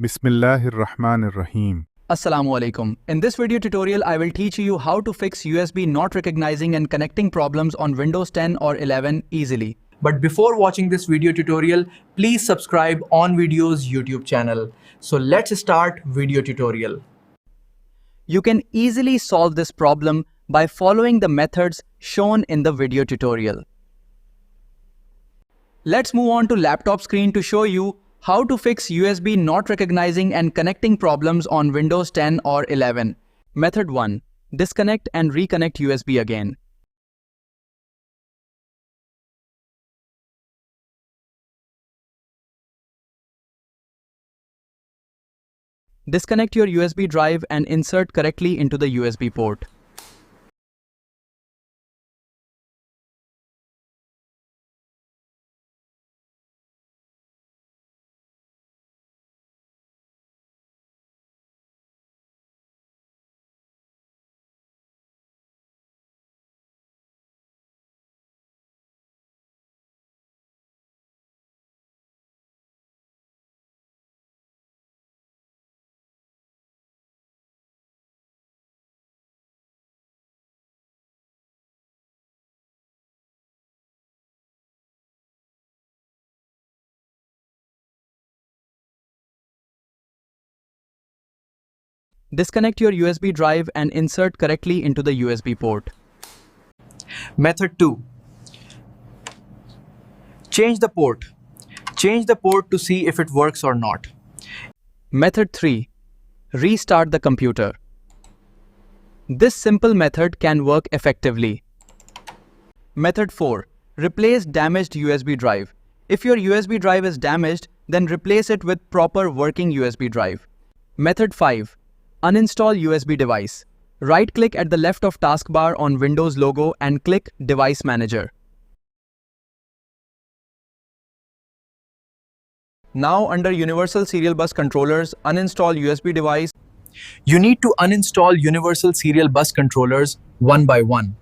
Bismillahir-Rahmanir-Rahim. Assalamu alaikum. In this video tutorial, I will teach you how to fix USB not recognizing and connecting problems on Windows 10 or 11 easily. But before watching this video tutorial, please subscribe on Video's YouTube channel. So let's start video tutorial. You can easily solve this problem by following the methods shown in the video tutorial. Let's move on to laptop screen to show you how to fix USB not recognizing and connecting problems on Windows 10 or 11. Method 1. Disconnect and reconnect USB again. Disconnect your USB drive and insert correctly into the USB port. Disconnect your USB drive and insert correctly into the USB port. Method 2. Change the port. Change the port to see if it works or not. Method 3. Restart the computer. This simple method can work effectively. Method 4. Replace damaged USB drive. If your USB drive is damaged, then replace it with proper working USB drive. Method 5. Uninstall USB device. Right-click at the left of taskbar on Windows logo and click Device Manager. Now under Universal Serial Bus Controllers, uninstall USB device. You need to uninstall Universal Serial Bus Controllers one by one.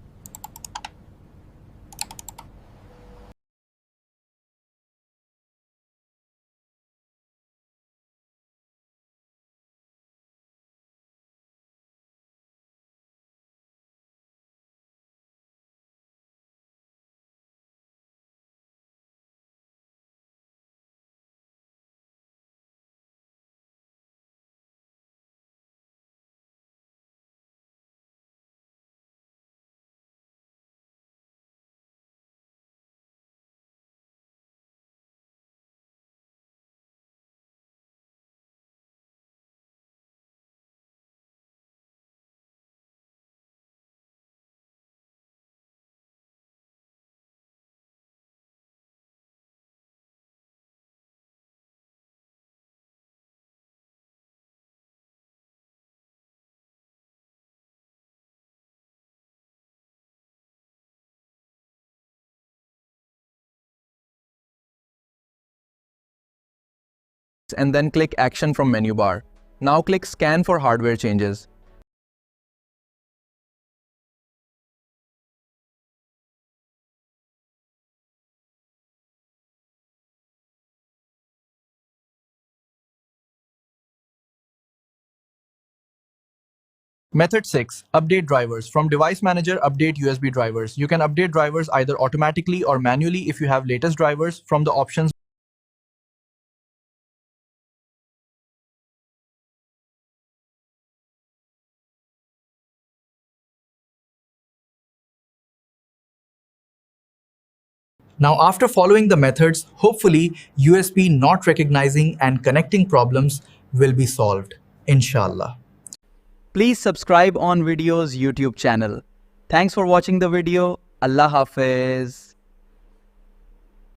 And then click Action from menu bar. Now click Scan for hardware changes. Method 6. Update drivers. From Device Manager, update USB drivers. You can update drivers either automatically or manually if you have latest drivers from the options. Now, after following the methods, hopefully USB not recognizing and connecting problems will be solved, inshallah. Please subscribe on Video's YouTube channel. Thanks for watching the video. Allah Hafiz.